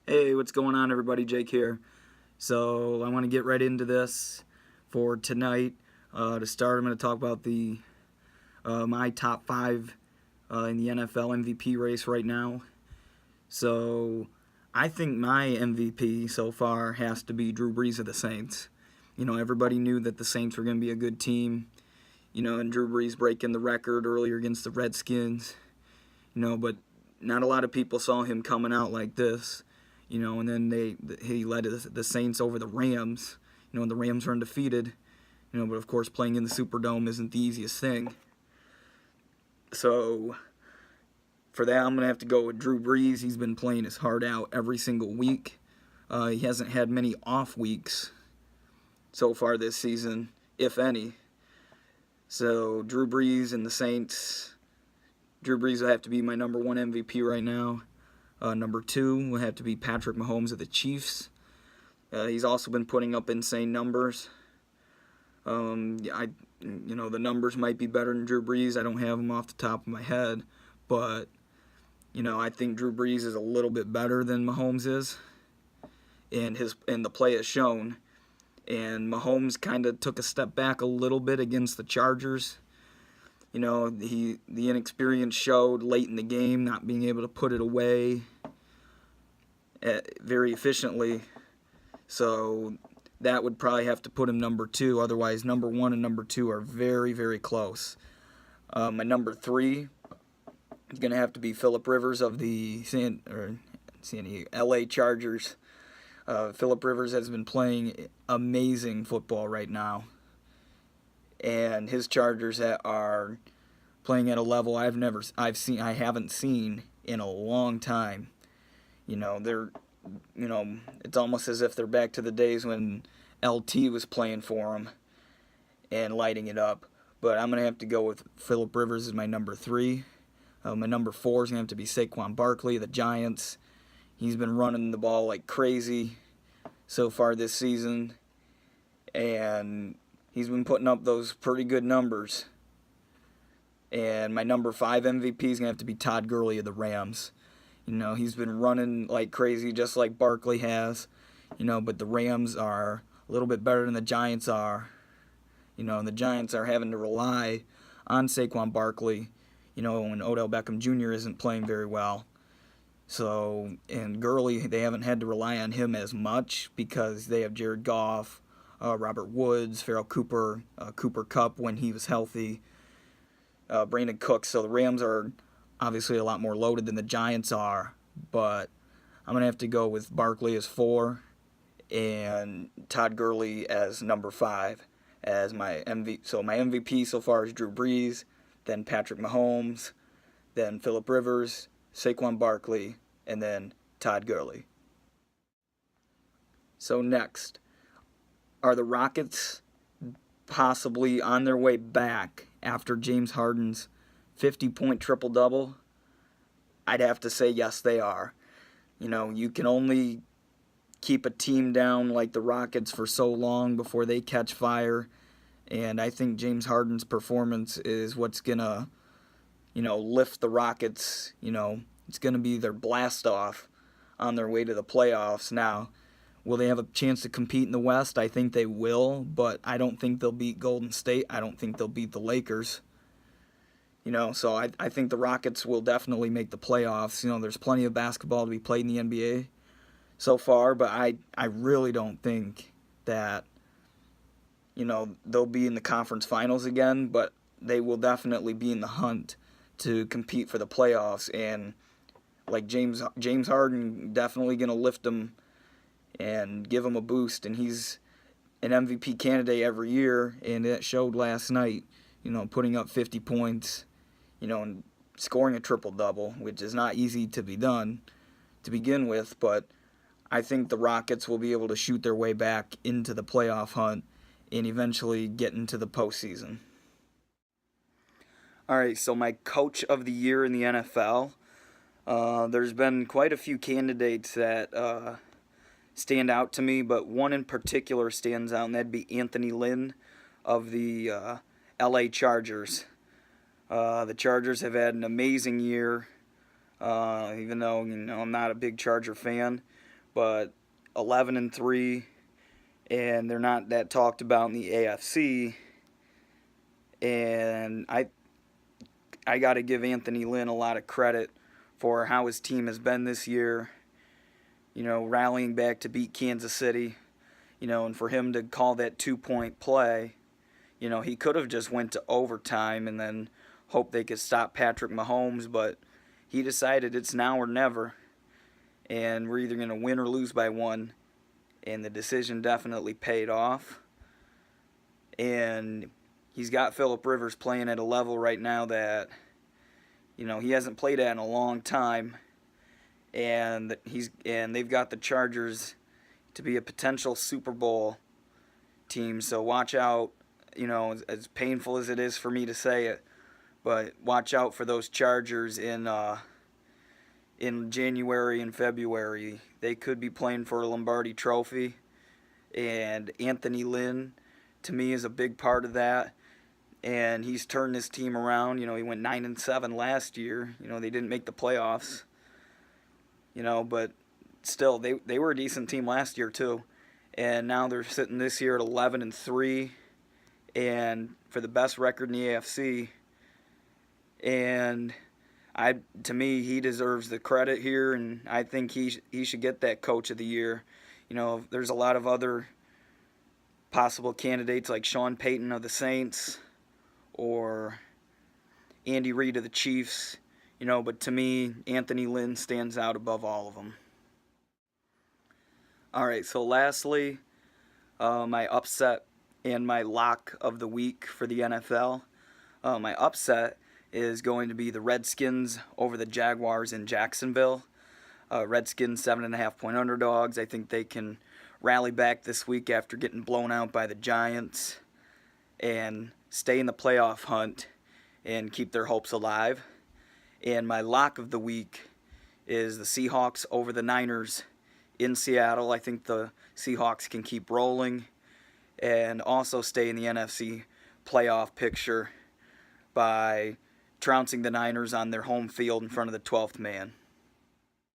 Hey, what's going on, everybody? Jake here. So I want to get right into this for tonight. To start, I'm going to talk about the my top five in the NFL MVP race right now. So I think my MVP so far has to be Drew Brees of the Saints. Everybody knew that the Saints were going to be a good team. And Drew Brees breaking the record earlier against the Redskins. But not a lot of people saw him coming out like this. And then he led the Saints over the Rams. And the Rams were undefeated. But of course playing in the Superdome isn't the easiest thing. So for that, I'm gonna have to go with Drew Brees. He's been playing his heart out every single week. He hasn't had many off weeks so far this season, if any. So Drew Brees and the Saints. Drew Brees will have to be my number one MVP right now. Number two will have to be Patrick Mahomes of the Chiefs. He's also been putting up insane numbers. The numbers might be better than Drew Brees. I don't have them off the top of my head, but I think Drew Brees is a little bit better than Mahomes is, and the play has shown. And Mahomes kind of took a step back a little bit against the Chargers. The inexperience showed late in the game, not being able to put it away very efficiently. So that would probably have to put him number two. Otherwise, number one and number two are very, very close. My number three is going to have to be Phillip Rivers of the LA Chargers. Phillip Rivers has been playing amazing football right now, and his Chargers are playing at a level I haven't seen in a long time. It's almost as if they're back to the days when LT was playing for them and lighting it up. But I'm gonna have to go with Phillip Rivers as my number three. My number four is gonna have to be Saquon Barkley, the Giants. He's been running the ball like crazy so far this season, and he's been putting up those pretty good numbers. And my number five MVP is going to have to be Todd Gurley of the Rams. He's been running like crazy just like Barkley has. But the Rams are a little bit better than the Giants are. And the Giants are having to rely on Saquon Barkley, when Odell Beckham Jr. isn't playing very well. So, and Gurley, they haven't had to rely on him as much because they have Jared Goff, Robert Woods, Farrell Cooper, Cooper Kupp when he was healthy, Brandon Cooks. So the Rams are obviously a lot more loaded than the Giants are, but I'm going to have to go with Barkley as four and Todd Gurley as number five as my MVP. So my MVP so far is Drew Brees, then Patrick Mahomes, then Phillip Rivers, Saquon Barkley, and then Todd Gurley. So next, are the Rockets possibly on their way back after James Harden's 50-point triple-double? I'd have to say yes, they are. You can only keep a team down like the Rockets for so long before they catch fire, and I think James Harden's performance is what's going to, lift the Rockets. It's going to be their blast-off on their way to the playoffs. Now, will they have a chance to compete in the West? I think they will, but I don't think they'll beat Golden State. I don't think they'll beat the Lakers. So I think the Rockets will definitely make the playoffs. There's plenty of basketball to be played in the NBA so far, but I really don't think that, they'll be in the conference finals again, but they will definitely be in the hunt to compete for the playoffs. And like James Harden definitely going to lift them and give him a boost, and he's an MVP candidate every year, and it showed last night, putting up 50 points, and scoring a triple-double, which is not easy to be done to begin with, but I think the Rockets will be able to shoot their way back into the playoff hunt and eventually get into the postseason. All right, so my coach of the year in the NFL, there's been quite a few candidates that stand out to me, but one in particular stands out, and that'd be Anthony Lynn of the LA Chargers. The Chargers have had an amazing year, even though I'm not a big Charger fan. but 11-3, and they're not that talked about in the AFC. And I got to give Anthony Lynn a lot of credit for how his team has been this year. Rallying back to beat Kansas City. And for him to call that 2-point play, he could have just went to overtime and then hoped they could stop Patrick Mahomes, but he decided it's now or never, and we're either going to win or lose by one, and the decision definitely paid off. And he's got Phillip Rivers playing at a level right now that, he hasn't played at in a long time, and they've got the Chargers to be a potential Super Bowl team, so watch out. As painful as it is for me to say it, but watch out for those Chargers in January and February. They could be playing for a Lombardi Trophy, and Anthony Lynn, to me, is a big part of that. And he's turned his team around. He went 9-7 last year. They didn't make the playoffs. But still, they were a decent team last year too, and now they're sitting this year at 11-3. And for the best record in the AFC, and to me, he deserves the credit here, and I think he should get that Coach of the Year. There's a lot of other possible candidates like Sean Payton of the Saints or Andy Reid of the Chiefs, but to me, Anthony Lynn stands out above all of them. All right, so lastly, my upset and my lock of the week for the NFL. My upset is going to be the Redskins over the Jaguars in Jacksonville. Redskins 7.5-point underdogs. I think they can rally back this week after getting blown out by the Giants and stay in the playoff hunt and keep their hopes alive. And my lock of the week is the Seahawks over the Niners in Seattle. I think the Seahawks can keep rolling and also stay in the NFC playoff picture by trouncing the Niners on their home field in front of the 12th man.